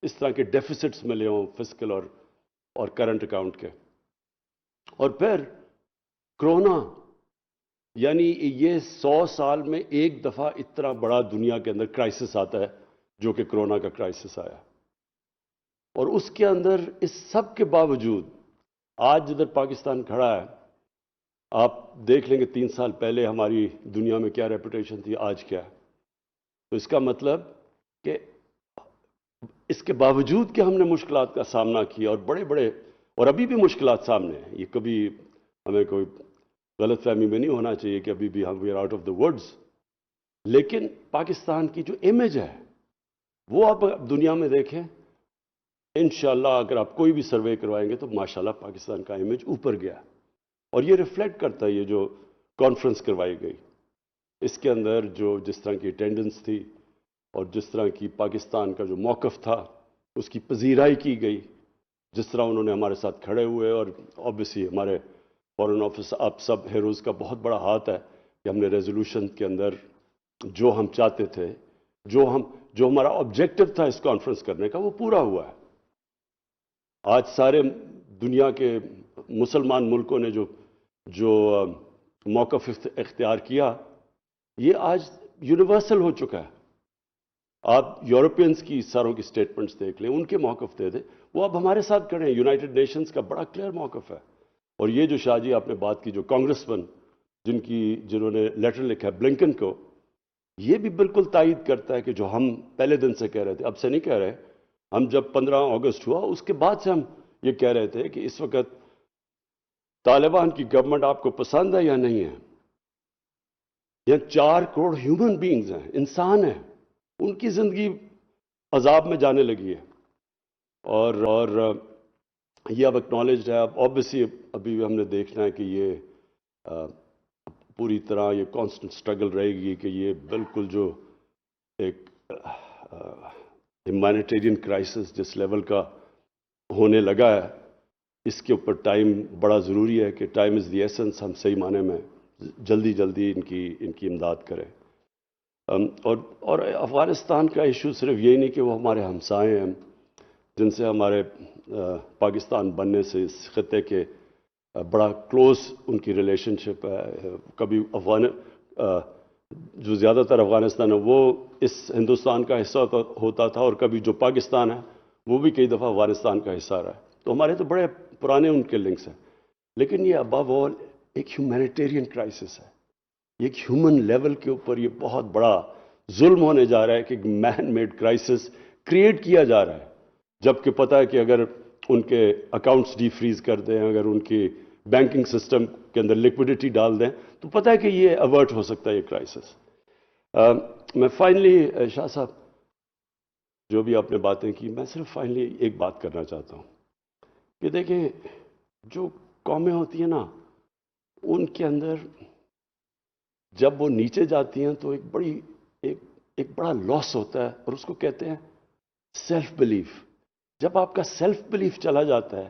اس طرح کے ڈیفیسٹس ملے ہوں فسکل اور کرنٹ اکاؤنٹ کے. اور پھر کرونا، یعنی یہ 100 سال میں ایک دفعہ اتنا بڑا دنیا کے اندر کرائسس آتا ہے جو کہ کرونا کا کرائسس آیا. اور اس کے اندر اس سب کے باوجود آج جدھر پاکستان کھڑا ہے، آپ دیکھ لیں گے 3 سال پہلے ہماری دنیا میں کیا ریپوٹیشن تھی، آج کیا ہے. تو اس کا مطلب کہ اس کے باوجود کہ ہم نے مشکلات کا سامنا کیا اور بڑے بڑے، اور ابھی بھی مشکلات سامنے ہیں، یہ کبھی ہمیں کوئی غلط فہمی میں نہیں ہونا چاہیے کہ ابھی بھی ہم we are out of the woods. لیکن پاکستان کی جو امیج ہے وہ آپ دنیا میں دیکھیں، انشاءاللہ اگر آپ کوئی بھی سروے کروائیں گے تو ماشاءاللہ پاکستان کا امیج اوپر گیا. اور یہ ریفلیکٹ کرتا ہے یہ جو کانفرنس کروائی گئی، اس کے اندر جو جس طرح کی اٹینڈنس تھی اور جس طرح کی پاکستان کا جو موقف تھا اس کی پذیرائی کی گئی، جس طرح انہوں نے ہمارے ساتھ کھڑے ہوئے. اور آبویسلی ہمارے فارن آفس آپ سب ہیروز کا بہت بڑا ہاتھ ہے کہ ہم نے ریزولوشن کے اندر جو ہم چاہتے تھے، جو ہمارا آبجیکٹو تھا اس کانفرنس کرنے کا، وہ پورا ہوا ہے. آج سارے دنیا کے مسلمان ملکوں نے جو موقف اختیار کیا، یہ آج یونیورسل ہو چکا ہے. آپ یورپینز کی ساروں کی سٹیٹمنٹس دیکھ لیں، ان کے موقف دے دیں، وہ اب ہمارے ساتھ کھڑے ہیں. یونائٹڈ نیشنز کا بڑا کلیئر موقف ہے. اور یہ جو شاہ جی آپ نے بات کی، جو کانگریس مین جنہوں نے لیٹر لکھا ہے بلنکن کو، یہ بھی بالکل تائید کرتا ہے کہ جو ہم پہلے دن سے کہہ رہے تھے، اب سے نہیں کہہ رہے. ہم جب 15 اگست ہوا اس کے بعد سے ہم یہ کہہ رہے تھے کہ اس وقت طالبان کی گورنمنٹ آپ کو پسند ہے یا نہیں ہے. یہ 4 کروڑ ہیومن بینگز ہیں، انسان ہیں، ان کی زندگی عذاب میں جانے لگی ہے. اور یہ اب اکنالجڈ ہے. اب آبویسلی ابھی ہم نے دیکھنا ہے کہ یہ پوری طرح یہ کانسٹنٹ سٹرگل رہے گی کہ یہ بالکل جو ایک ہیومینیٹیرین کرائسس جس لیول کا ہونے لگا ہے، اس کے اوپر ٹائم بڑا ضروری ہے کہ ٹائم از دی ایسنس. ہم صحیح معنی میں جلدی ان کی امداد کریں. اور افغانستان کا ایشو صرف یہی نہیں کہ وہ ہمارے ہمسائے ہیں جن سے ہمارے پاکستان بننے سے اس خطے کے بڑا کلوز ان کی ریلیشن شپ ہے. کبھی جو زیادہ تر افغانستان ہے وہ اس ہندوستان کا حصہ ہوتا تھا، اور کبھی جو پاکستان ہے وہ بھی کئی دفعہ افغانستان کا حصہ رہا ہے. تو ہمارے تو بڑے پرانے ان کے لنکس ہیں. لیکن یہ ابو آل ایک ہیومینیٹیرین کرائسس ہے. ایک ہیومن لیول کے اوپر یہ بہت بڑا ظلم ہونے جا رہا ہے کہ مین میڈ کرائسس کریٹ کیا جا رہا ہے، جبکہ پتہ ہے کہ اگر ان کے اکاؤنٹس ڈی فریز کر دیں، اگر ان کی بینکنگ سسٹم کے اندر لیکوڈیٹی ڈال دیں تو پتہ ہے کہ یہ اوارٹ ہو سکتا ہے یہ کرائسس. میں فائنلی شاہ صاحب جو بھی آپ نے باتیں کی، میں صرف فائنلی ایک بات کرنا چاہتا ہوں کہ دیکھیں جو قومیں ہوتی ہیں نا، ان کے اندر جب وہ نیچے جاتی ہیں تو ایک بڑا لاس ہوتا ہے، اور اس کو کہتے ہیں سیلف بلیف. جب آپ کا سیلف بلیف چلا جاتا ہے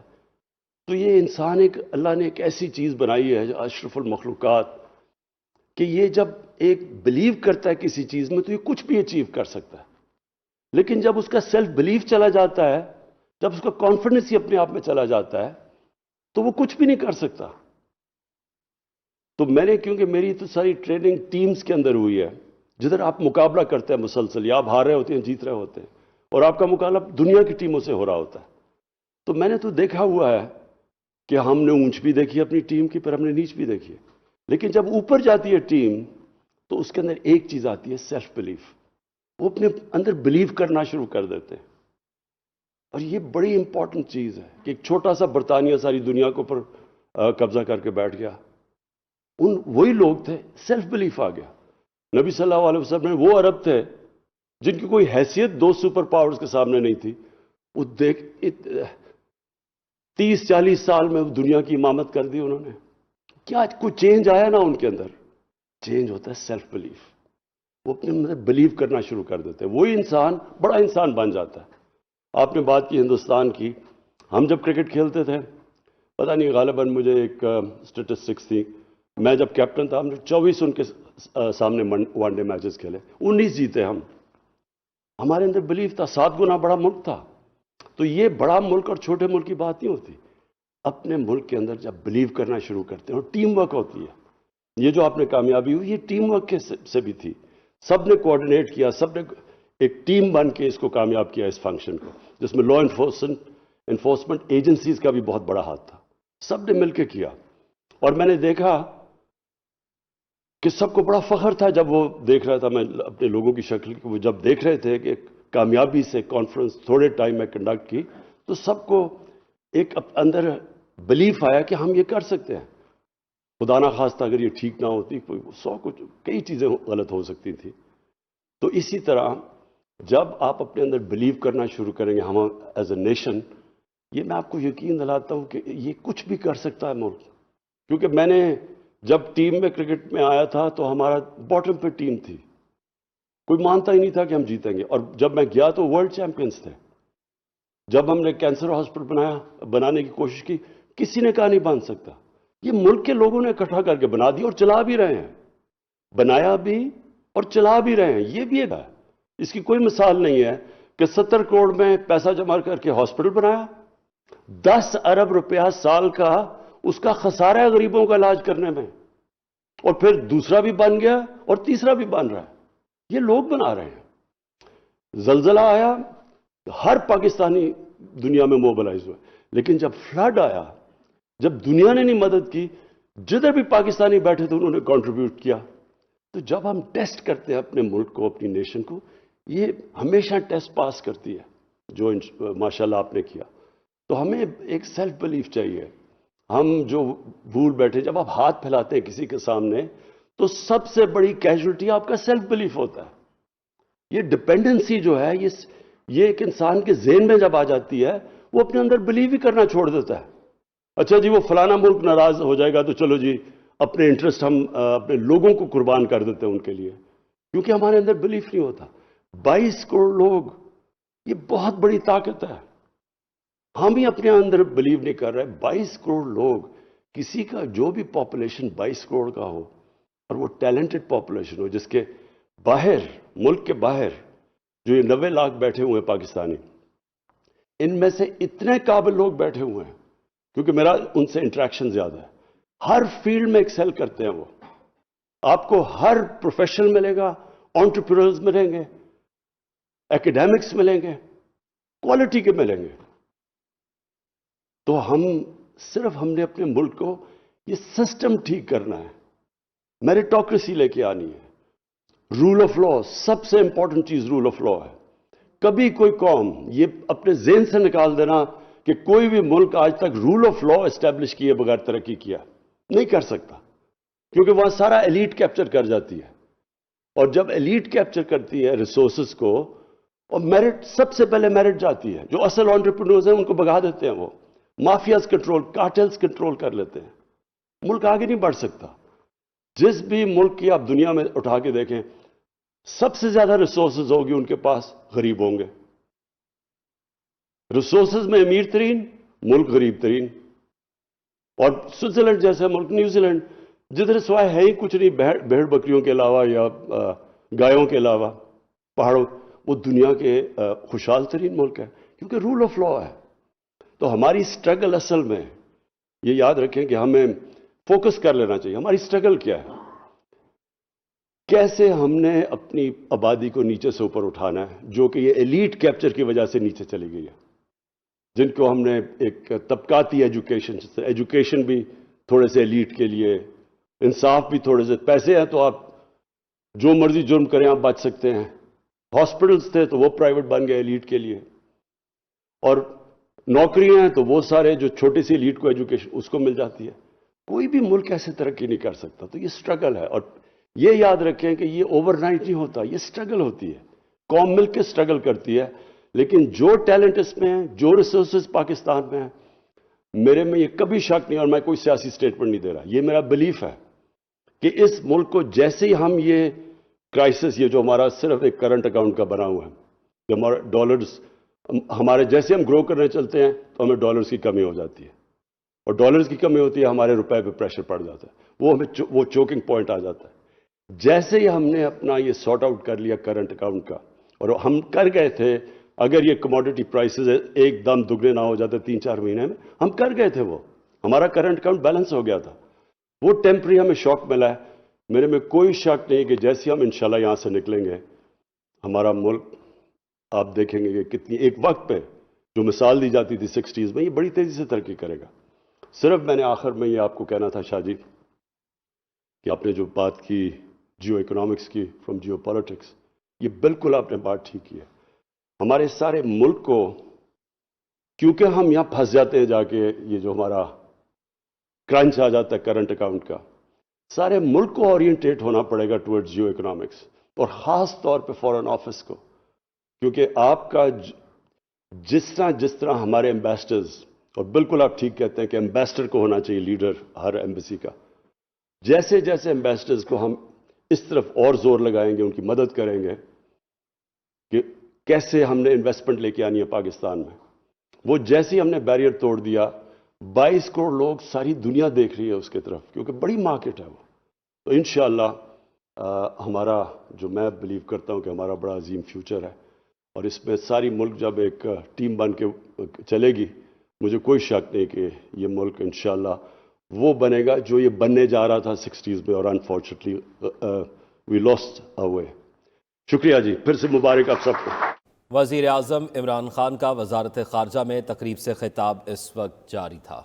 تو یہ انسان اللہ نے ایک ایسی چیز بنائی ہے اشرف المخلوقات کہ یہ جب ایک بلیو کرتا ہے کسی چیز میں تو یہ کچھ بھی اچیو کر سکتا ہے. لیکن جب اس کا سیلف بلیف چلا جاتا ہے، جب اس کا کانفیڈنس ہی اپنے آپ میں چلا جاتا ہے تو وہ کچھ بھی نہیں کر سکتا. تو میں نے کیونکہ میری تو ساری ٹریننگ ٹیمز کے اندر ہوئی ہے، جدھر آپ مقابلہ کرتے ہیں مسلسل، یا آپ ہار رہے ہوتے ہیں جیت رہے ہوتے ہیں، اور آپ کا مقابلہ دنیا کی ٹیموں سے ہو رہا ہوتا ہے. تو میں نے تو دیکھا ہوا ہے کہ ہم نے اونچ بھی دیکھی اپنی ٹیم کی، پھر ہم نے نیچ بھی دیکھی ہے. لیکن جب اوپر جاتی ہے ٹیم تو اس کے اندر ایک چیز آتی ہے سیلف بلیف. وہ اپنے اندر بلیو کرنا شروع کر دیتے ہیں. اور یہ بڑی امپورٹنٹ چیز ہے کہ ایک چھوٹا سا برطانیہ ساری دنیا کے اوپر قبضہ کر کے بیٹھ گیا. وہی لوگ تھے، سیلف بلیف آ گیا. نبی صلی اللہ علیہ وسلم میں وہ عرب تھے جن کی کوئی حیثیت 2 سپر پاورز کے سامنے نہیں تھی. وہ 30-40 سال میں دنیا کی امامت کر دی انہوں نے. کیا کوئی چینج آیا نا ان کے اندر؟ چینج ہوتا ہے سیلف بلیف. وہ اپنے اندر بلیو کرنا شروع کر دیتے ہیں، وہی انسان بڑا انسان بن جاتا ہے. آپ نے بات کی ہندوستان کی. ہم جب کرکٹ کھیلتے تھے، پتہ نہیں غالباً مجھے ایک اسٹیٹسٹکس تھی، میں جب کیپٹن تھا ہم نے 24 ان کے سامنے ون ڈے میچز کھیلے، 19 جیتے ہم. ہمارے اندر بلیف تھا 7 گنا بڑا ملک تھا. تو یہ بڑا ملک اور چھوٹے ملک کی بات نہیں ہوتی. اپنے ملک کے اندر جب بلیو کرنا شروع کرتے ہیں اور ٹیم ورک ہوتی ہے, یہ جو آپ نے کامیابی ہوئی یہ ٹیم ورک سے بھی تھی. سب نے کوآرڈینیٹ کیا, سب نے ایک ٹیم بن کے اس کو کامیاب کیا اس فنکشن کو, جس میں لا انفورسمنٹ ایجنسیز کا بھی بہت بڑا ہاتھ تھا. سب نے مل کے کیا. اور میں نے دیکھا کہ سب کو بڑا فخر تھا جب وہ دیکھ رہا تھا, میں اپنے لوگوں کی شکل کی, وہ جب دیکھ رہے تھے کہ کامیابی سے کانفرنس تھوڑے ٹائم میں کنڈکٹ کی, تو سب کو ایک اندر بلیف آیا کہ ہم یہ کر سکتے ہیں. خدا نہ خواستہ اگر یہ ٹھیک نہ ہوتی, کئی چیزیں غلط ہو سکتی تھی. تو اسی طرح جب آپ اپنے اندر بلیو کرنا شروع کریں گے, ہم ایز اے نیشن, یہ میں آپ کو یقین دلاتا ہوں کہ یہ کچھ بھی کر سکتا ہے ملک. کیونکہ میں نے جب ٹیم میں کرکٹ میں آیا تھا تو ہمارا باٹم پہ ٹیم تھی, کوئی مانتا ہی نہیں تھا کہ ہم جیتیں گے. اور جب میں گیا تو ورلڈ چیمپئنز تھے. جب ہم نے کینسر ہاسپٹل بنانے کی کوشش کی, کسی نے کہا نہیں بن سکتا. یہ ملک کے لوگوں نے اکٹھا کر کے بنا دی اور چلا بھی رہے ہیں, بنایا بھی اور چلا بھی رہے ہیں. یہ بھی ہے, اس کی کوئی مثال نہیں ہے کہ 70 کروڑ میں پیسہ جمع کر کے ہاسپٹل بنایا, 10 ارب روپیہ سال کا اس کا خسارہ ہے غریبوں کا علاج کرنے میں, اور پھر دوسرا بھی بن گیا اور تیسرا بھی بن رہا ہے. یہ لوگ بنا رہے ہیں. زلزلہ آیا, ہر پاکستانی دنیا میں موبلائز ہوا, لیکن جب فلڈ آیا, جب دنیا نے نہیں مدد کی, جدھر بھی پاکستانی بیٹھے تھے انہوں نے کنٹریبیوٹ کیا. تو جب ہم ٹیسٹ کرتے ہیں اپنے ملک کو, اپنی نیشن کو, یہ ہمیشہ ٹیسٹ پاس کرتی ہے, جو ماشاءاللہ آپ نے کیا. تو ہمیں ایک سیلف بلیف چاہیے. ہم جو بھول بیٹھے, جب آپ ہاتھ پھیلاتے ہیں کسی کے سامنے, تو سب سے بڑی کیجولٹی آپ کا سیلف بلیف ہوتا ہے. یہ ڈپینڈنسی جو ہے, یہ ایک انسان کے ذہن میں جب آ جاتی ہے, وہ اپنے اندر بلیو ہی کرنا چھوڑ دیتا ہے. اچھا جی, وہ فلانا ملک ناراض ہو جائے گا تو چلو جی اپنے انٹرسٹ ہم اپنے لوگوں کو قربان کر دیتے ہیں ان کے لیے, کیونکہ ہمارے اندر بلیف نہیں ہوتا. 22 کروڑ لوگ, یہ بہت بڑی طاقت ہے. ہم ہی اپنے اندر بلیو نہیں کر رہے. 22 کروڑ لوگ, کسی کا جو بھی پاپولیشن 22 کروڑ کا ہو, اور وہ ٹیلنٹڈ پاپولیشن ہو, جس کے باہر, ملک کے باہر جو یہ 90 لاکھ بیٹھے ہوئے ہیں پاکستانی, ان میں سے اتنے قابل لوگ بیٹھے ہوئے ہیں, کیونکہ میرا ان سے انٹریکشن زیادہ ہے, ہر فیلڈ میں ایکسل کرتے ہیں وہ. آپ کو ہر پروفیشن ملے گا, انٹرپرینورز ملیں گے, ایکیڈیمکس ملیں گے, کوالٹی کے ملیں گے. تو ہم نے اپنے ملک کو یہ سسٹم ٹھیک کرنا ہے, میریٹوکریسی لے کے آنی ہے, رول آف لا. سب سے امپورٹنٹ چیز رول آف لا ہے. کبھی کوئی قوم یہ اپنے ذہن سے نکال دینا کہ کوئی بھی ملک آج تک رول آف لا اسٹیبلش کیے بغیر ترقی کیا, نہیں کر سکتا, کیونکہ وہاں سارا ایلیٹ کیپچر کر جاتی ہے. اور جب ایلیٹ کیپچر کرتی ہے ریسورسز کو, اور میرٹ, سب سے پہلے میرٹ جاتی ہے, جو اصل انٹرپرینورز ہیں ان کو بھگا دیتے ہیں, وہ مافیاز کنٹرول, کارٹلز کنٹرول کر لیتے ہیں. ملک آگے نہیں بڑھ سکتا. جس بھی ملک کی آپ دنیا میں اٹھا کے دیکھیں, سب سے زیادہ ریسورسز ہوگی ان کے پاس, غریب ہوں گے. ریسورسز میں امیر ترین ملک, غریب ترین. اور سوئٹزرلینڈ جیسے ملک, نیوزی لینڈ, جدھر سوائے ہے ہی کچھ نہیں بھیڑ بکریوں کے علاوہ یا گایوں کے علاوہ, پہاڑوں, وہ دنیا کے خوشحال ترین ملک ہے, کیونکہ رول آف لا ہے. تو ہماری سٹرگل اصل میں, یہ یاد رکھیں کہ ہمیں فوکس کر لینا چاہیے, ہماری سٹرگل کیا ہے, کیسے ہم نے اپنی آبادی کو نیچے سے اوپر اٹھانا ہے, جو کہ یہ ایلیٹ کیپچر کی وجہ سے نیچے چلی گئی ہے, جن کو ہم نے ایک طبقاتی ایجوکیشن بھی تھوڑے سے ایلیٹ کے لیے, انصاف بھی تھوڑے سے, پیسے ہیں تو آپ جو مرضی جرم کریں آپ بچ سکتے ہیں. ہاسپٹلز تھے تو وہ پرائیویٹ بن گئے ایلیٹ کے لیے, اور نوکریاں ہیں تو وہ سارے جو چھوٹی سی ایلیٹ کو ایجوکیشن اس کو مل جاتی ہے. کوئی بھی ملک ایسے ترقی نہیں کر سکتا. تو یہ سٹرگل ہے, اور یہ یاد رکھیں کہ یہ اوور نائٹ نہیں ہوتا, یہ سٹرگل ہوتی ہے. قوم مل کے سٹرگل کرتی ہے, لیکن جو ٹیلنٹ اس میں ہے, جو ریسورسز پاکستان میں ہیں, میرے میں یہ کبھی شک نہیں, اور میں کوئی سیاسی سٹیٹمنٹ نہیں دے رہا, یہ میرا بلیف ہے کہ اس ملک کو جیسے ہی ہم یہ کرائسس, یہ جو ہمارا صرف ایک کرنٹ اکاؤنٹ کا بنا ہوا ہے, جو ہمارا ڈالرز, ہمارے جیسے ہم گرو کرنے چلتے ہیں تو ہمیں ڈالرز کی کمی ہو جاتی ہے, اور ڈالرز کی کمی ہوتی ہے ہمارے روپے پہ پریشر پڑ جاتا ہے, وہ چوکنگ پوائنٹ آ جاتا ہے. جیسے ہی ہم نے اپنا یہ سارٹ آؤٹ کر لیا کرنٹ اکاؤنٹ کا, اور ہم کر گئے تھے. اگر یہ کموڈٹی پرائسز ایک دم دگنے نہ ہو جاتے 3-4 مہینے میں, ہم کر گئے تھے. وہ ہمارا کرنٹ اکاؤنٹ بیلنس ہو گیا تھا. وہ ٹیمپری ہمیں شوق ملا ہے. میرے میں کوئی شک نہیں کہ جیسے ہم انشاءاللہ یہاں سے نکلیں گے, ہمارا ملک آپ دیکھیں گے کہ کتنی ایک وقت پہ جو مثال دی جاتی تھی 60s میں, یہ بڑی تیزی سے ترقی کرے گا. صرف میں نے آخر میں یہ آپ کو کہنا تھا شاہ جی کہ آپ نے جو بات کی جیو اکنامکس کی فرام جیو پالیٹکس, یہ بالکل آپ نے بات ٹھیک کی ہے. ہمارے سارے ملک کو, کیونکہ ہم یہاں پھنس جاتے ہیں جا کے, یہ جو ہمارا کرنچ آ جاتا ہے کرنٹ اکاؤنٹ کا, سارے ملک کو اورینٹیٹ ہونا پڑے گا ٹورڈ جیو اکنامکس, اور خاص طور پہ فارن آفس کو. کیونکہ آپ کا جس طرح ہمارے ایمبیسڈرز, اور بالکل آپ ٹھیک کہتے ہیں کہ ایمبیسڈر کو ہونا چاہیے لیڈر ہر ایمبیسی کا, جیسے جیسے ایمبیسڈرز کو ہم اس طرف اور زور لگائیں گے, ان کی مدد کریں گے کہ کیسے ہم نے انویسٹمنٹ لے کے آنی ہے پاکستان میں. وہ جیسے ہی ہم نے بیریئر توڑ دیا, 22 کروڑ لوگ ساری دنیا دیکھ رہی ہے اس کے طرف, کیونکہ بڑی مارکیٹ ہے وہ. تو انشاءاللہ ہمارا جو میں بلیو کرتا ہوں کہ ہمارا بڑا عظیم فیوچر ہے, اور اس میں ساری ملک جب ایک ٹیم بن کے چلے گی, مجھے کوئی شک نہیں کہ یہ ملک انشاءاللہ وہ بنے گا جو یہ بننے جا رہا تھا 60s میں, اور انفارچونیٹلی وی لاسٹ اوے. شکریہ جی, پھر سے مبارک آپ سب کو. وزیر اعظم عمران خان کا وزارت خارجہ میں تقریب سے خطاب اس وقت جاری تھا.